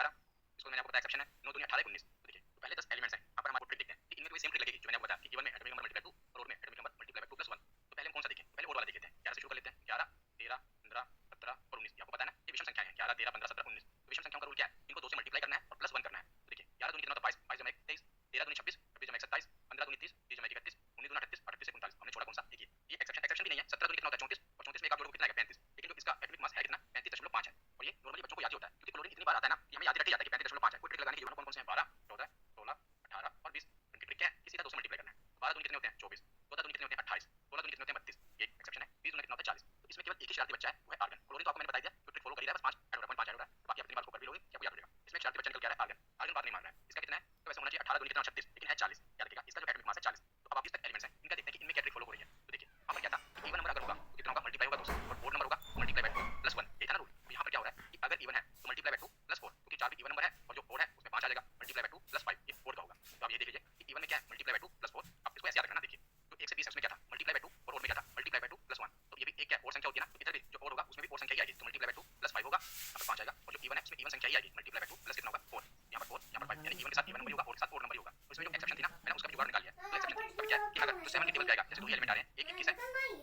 11, इसको मैंने आपको बताया एक्सेप्शन है, 9 दूनी 18 19। तो देखिए तो पहले 10 एलिमेंट्स हैं, यहाँ पर हम आपको ट्रिक देखते हैं कि इनमें कोई सेम ट्रिक लगेगी जो मैंने आपको बताया कि इवन में एटॉमिक नंबर मल्टीप्लाई 2 और ओड में एटॉमिक नंबर मल्टीप्लाई 2 + 1। तो पहले हम कौन सा देखें? पहले ओड वाला देख लेते हैं। 11 से शुरू कर लेते हैं। 11, 13, 15, 17 और 19। ये आपको पता है ना, ये विषम संख्याएं हैं। 11, 13, 15, 17, 19। तो विषम संख्याओं का रूल क्या है? इनको 2 से मल्टीप्लाई करना है और +1 करना है। तो देखिए 11 दूनी कितना होता है? 22, 22 जमा 1 23, 13 दूनी 26, 26 जमा 1 27, 15 दूनी 30, 30 जमा 1 31, 19 दूना 38, 38 से 39। हमने छोड़ा कौन सा? एक ये एक्सेप्शन भी नहीं है। 17 दूनी कितना होता है? 34, और 34 में एक आप जोड़ोगे कितना आएगा? 35। लेकिन जो इसका एटॉमिक मास है कितना? 35.5 है। और ये नॉर्मली बच्चों को याद ही होता है क्योंकि क्लोरीन इतनी बार आता है ना, ये हमें याद रट ही जाता है कि 35.5 है। कोई ट्रिक लगाने की जरूरत कौन कौन से हैं? 12, 14, 16, 18 और 20। इनकी ट्रिक क्या है? किसी का 2 से मल्टीप्लाई करना है। 12 दूनी कितने होते हैं? 24, 14 दूनी कितने होते हैं? 28, 16 दूनी कितने होते हैं? 32। ये एक्सेप्शन है। 20 दूनी कितना होता है? 40। तो इसमें केवल एक ही शरारती बच्चा है, वो है आर्गन। क्लोरीन तो आपको मैंने बता दिया, जो ट्रिक फॉलो कर ही रहा है, बस 5 ऐड हो रहा है, 5 ऐड हो रहा है। बाकी आप इतनी बार को कर भी लोगे क्या आपको याद रहेगा। इसमें एक शरारती बच्चा निकल के आ रहा है, आर्गन। आर्गन बात नहीं मान रहा है। इसका कितना है? तो वैसे होना चाहिए 18 दूनी कितना? 36, लेकिन है 40। याद रखिएगा इसका जो एटॉमिक मास है 40। तो अब आप 20 तक एलिमेंट्स हैं, इनका देखते हैं कि इनमें क्या ट्रिक फॉलो हो रही है। तो देखिए यहाँ पर क्या था कि इवन नंबर अगर होगा तो कितना होगा? मल्टीप्लाई होगा 2 से, और ओड नंबर होगा तो मल्टीप्लाई बाय 2 + 1। ये था ना रूल। तो यहाँ पर क्या हो रहा है कि अगर इवन है तो मल्टीप्लाई बाय 2 + 4, क्योंकि 4 भी इवन नंबर है और जो ओड है उसमें 5 आ जाएगा। मल्टीप्लाई बाय 2 + 5, ये ओड का होगा। तो आप ये देख लीजिए कि इवन में क्या है? Multiply by 2 + 4। आप इसको ऐसे याद रखना। देखिए जो 1 से 20 है उसमें क्या था? मल्टीप्लाई बाय 2, और ओड में क्या था? Multiply by 2 + 1। तो ये भी एक क्या है? ओड संख्या होती है ना, तो इधर भी जो ओड होगा उसमें भी ओड संख्या ही आएगी। तो मल्टीप्लाई बाय 2 + 5 होगा, यहाँ पर 5 आएगा। और जो इवन है उसमें इवन संख्या ही आएगी। मल्टीप्लाई बाय 2 प्लस कितना होगा? 4, यहाँ पर 4, यहाँ पर 5, यानी इवन के साथ इवन नंबर ही होगा, ओड के साथ ओड नंबर ही होगा। तो इसमें जो एक्सेप्शन थी ना, मैंने उसका भी जुगाड़ निकाल लिया। तो एक्सेप्शन थी क्या है कि अगर जो 7 के टेबल पे आएगा, जैसे 2 ही एलिमेंट आ रहे हैं, एक 21 है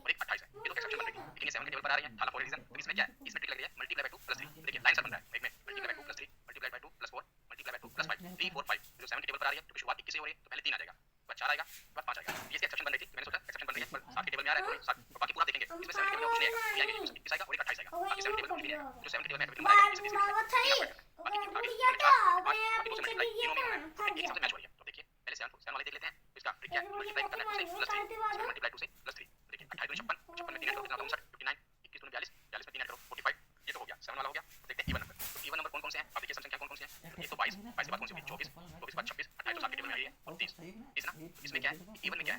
और एक 28 है, ये तो एक्सेप्शन बन रही है। लेकिन ये 7 के टेबल पर आ रही है, हाला फॉर रीजन। तो इसमें क्या है? इसमें ट्रिक लग रही है मल्टीप्लाई बाय 2 + 3। देखिए लाइन सर बन रहा है एक में, multiply by 2 + 3, multiply by 2 + 4, multiply by 2 + 5, 3 4 5। जो 7 के टेबल पर आ रही है, क्योंकि शुरुआत 21 से हो रही है, तो पहले 3 आ जाएगा, बाद 4 आएगा, बाद 5 आएगा। ये इसकी एक्सेप्शन बन रही थी। मैंने सोचा एक्सेप्शन बन रही है, पर 7 के टेबल में आ रहा है तो 7, और बाकी पूरा देखेंगे। इसमें 7 के टेबल में कुछ नहीं आएगा, ये आएगा, ये 21 आएगा और एक 28 आएगा। बाकी 7 के टेबल में कुछ नहीं आएगा। जो 7 के टेबल में एटॉमिक नंबर आएगा, 20 बाकी आगे इवन 4, 5, बाकी 2 से मल्टीप्लाई तीनों में होना है। तो एक हिसाब से मैच हो रही है। तो देखिए पहले 7 वाले देख लेते हैं। तो इसका ट्रिक क्या है? मल्टीप्लाई करना है 2 से +3, इसमें मल्टीप्लाई 2 से +3। तो देखिए 28 दूनी 56, 56 में 3 ऐड करो कितना होगा? 59, 59, 21 दूनी 42, 42 में 3 ऐड करो 45। ये तो हो गया 7 वाला हो गया। तो देखते हैं इवन नंबर। तो इवन नंबर कौन-कौन से हैं? आप देखिए सब संख्या कौन-कौन सी हैं? एक तो 22, 22 के बाद कौन सी होगी? 24, 24 के बाद 26, 28 तो 7 के टेबल में आ रही है, और 30, 30 ना। इसमें क्या है? इवन में क्या है?